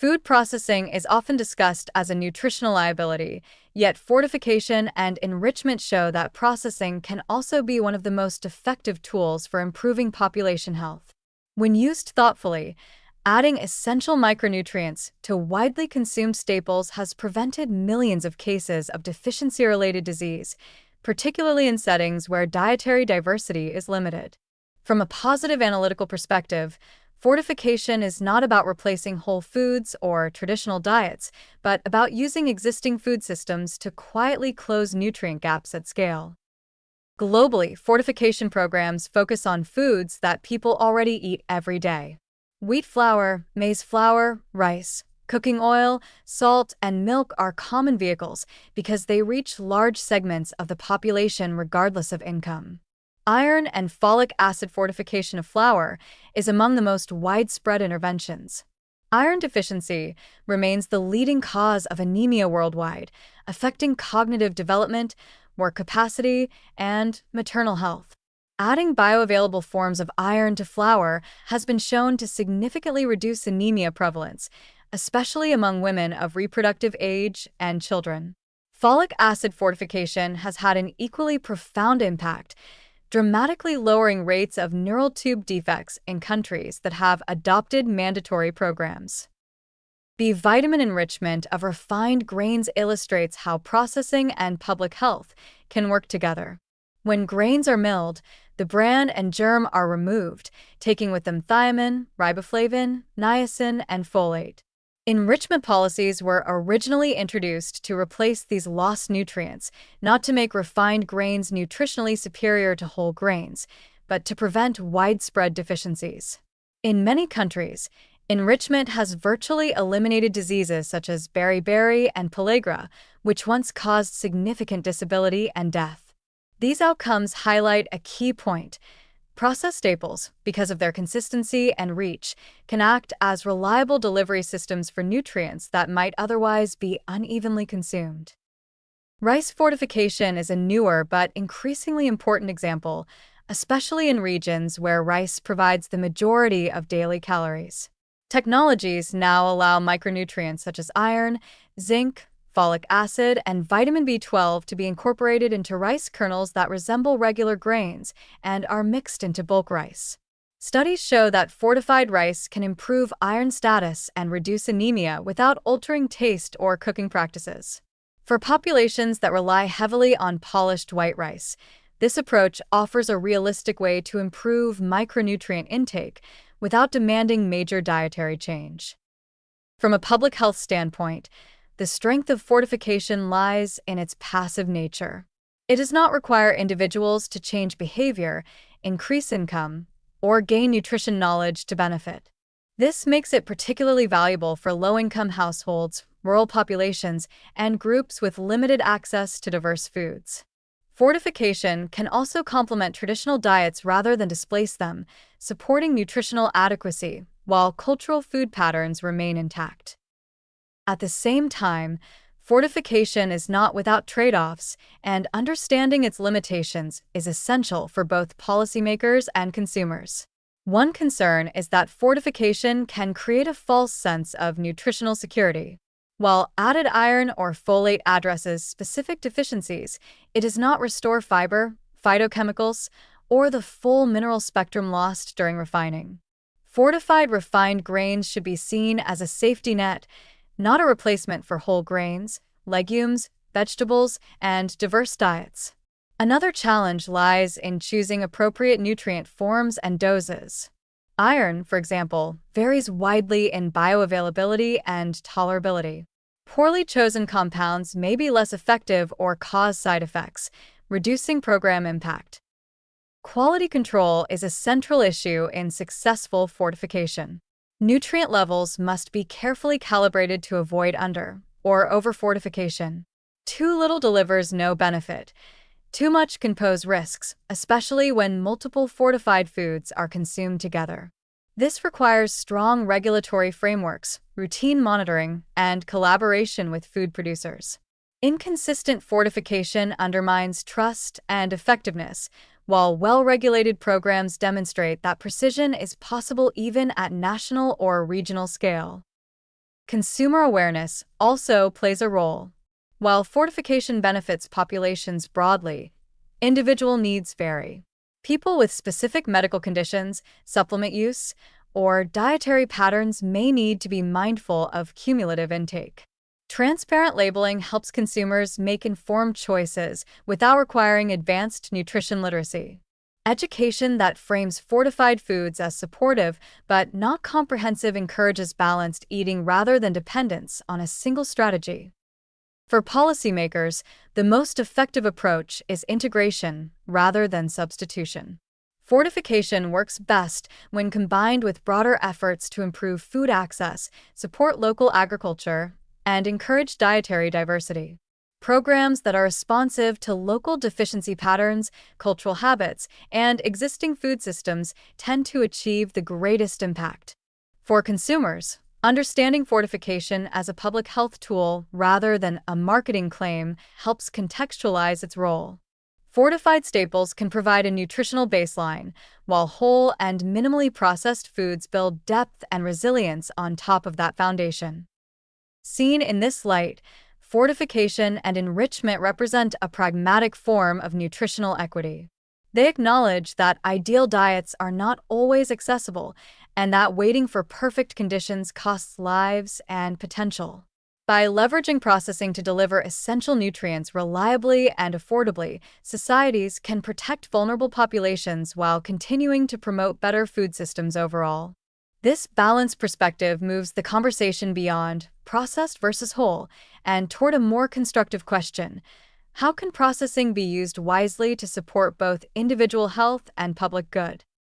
Food processing is often discussed as a nutritional liability, yet fortification and enrichment show that processing can also be one of the most effective tools for improving population health. When used thoughtfully, adding essential micronutrients to widely consumed staples has prevented millions of cases of deficiency-related disease, particularly in settings where dietary diversity is limited. From a positive analytical perspective, fortification is not about replacing whole foods or traditional diets, but about using existing food systems to quietly close nutrient gaps at scale. Globally, fortification programs focus on foods that people already eat every day. Wheat flour, maize flour, rice, cooking oil, salt, and milk are common vehicles because they reach large segments of the population regardless of income. Iron and folic acid fortification of flour is among the most widespread interventions. Iron deficiency remains the leading cause of anemia worldwide, affecting cognitive development, work capacity, and maternal health. Adding bioavailable forms of iron to flour has been shown to significantly reduce anemia prevalence, especially among women of reproductive age and children. Folic acid fortification has had an equally profound impact, dramatically lowering rates of neural tube defects in countries that have adopted mandatory programs. B vitamin enrichment of refined grains illustrates how processing and public health can work together. When grains are milled, the bran and germ are removed, taking with them thiamine, riboflavin, niacin, and folate. Enrichment policies were originally introduced to replace these lost nutrients, not to make refined grains nutritionally superior to whole grains, but to prevent widespread deficiencies. In many countries, enrichment has virtually eliminated diseases such as beriberi and pellagra, which once caused significant disability and death. These outcomes highlight a key point. Processed staples, because of their consistency and reach, can act as reliable delivery systems for nutrients that might otherwise be unevenly consumed. Rice fortification is a newer but increasingly important example, especially in regions where rice provides the majority of daily calories. Technologies now allow micronutrients such as iron, zinc, folic acid, and vitamin B12 to be incorporated into rice kernels that resemble regular grains and are mixed into bulk rice. Studies show that fortified rice can improve iron status and reduce anemia without altering taste or cooking practices. For populations that rely heavily on polished white rice, this approach offers a realistic way to improve micronutrient intake without demanding major dietary change. From a public health standpoint, the strength of fortification lies in its passive nature. It does not require individuals to change behavior, increase income, or gain nutrition knowledge to benefit. This makes it particularly valuable for low-income households, rural populations, and groups with limited access to diverse foods. Fortification can also complement traditional diets rather than displace them, supporting nutritional adequacy while cultural food patterns remain intact. At the same time, fortification is not without trade-offs, and understanding its limitations is essential for both policymakers and consumers. One concern is that fortification can create a false sense of nutritional security. While added iron or folate addresses specific deficiencies, it does not restore fiber, phytochemicals, or the full mineral spectrum lost during refining. Fortified refined grains should be seen as a safety net, not a replacement for whole grains, legumes, vegetables, and diverse diets. Another challenge lies in choosing appropriate nutrient forms and doses. Iron, for example, varies widely in bioavailability and tolerability. Poorly chosen compounds may be less effective or cause side effects, reducing program impact. Quality control is a central issue in successful fortification. Nutrient levels must be carefully calibrated to avoid under- or over-fortification. Too little delivers no benefit. Too much can pose risks, especially when multiple fortified foods are consumed together. This requires strong regulatory frameworks, routine monitoring, and collaboration with food producers. Inconsistent fortification undermines trust and effectiveness, while well-regulated programs demonstrate that precision is possible even at national or regional scale. Consumer awareness also plays a role. While fortification benefits populations broadly, individual needs vary. People with specific medical conditions, supplement use, or dietary patterns may need to be mindful of cumulative intake. Transparent labeling helps consumers make informed choices without requiring advanced nutrition literacy. Education that frames fortified foods as supportive but not comprehensive encourages balanced eating rather than dependence on a single strategy. For policymakers, the most effective approach is integration rather than substitution. Fortification works best when combined with broader efforts to improve food access, support local agriculture, and encourage dietary diversity. Programs that are responsive to local deficiency patterns, cultural habits, and existing food systems tend to achieve the greatest impact. For consumers, understanding fortification as a public health tool rather than a marketing claim helps contextualize its role. Fortified staples can provide a nutritional baseline, while whole and minimally processed foods build depth and resilience on top of that foundation. Seen in this light, fortification and enrichment represent a pragmatic form of nutritional equity. They acknowledge that ideal diets are not always accessible and that waiting for perfect conditions costs lives and potential. By leveraging processing to deliver essential nutrients reliably and affordably, societies can protect vulnerable populations while continuing to promote better food systems overall. This balanced perspective moves the conversation beyond processed versus whole and toward a more constructive question: how can processing be used wisely to support both individual health and public good?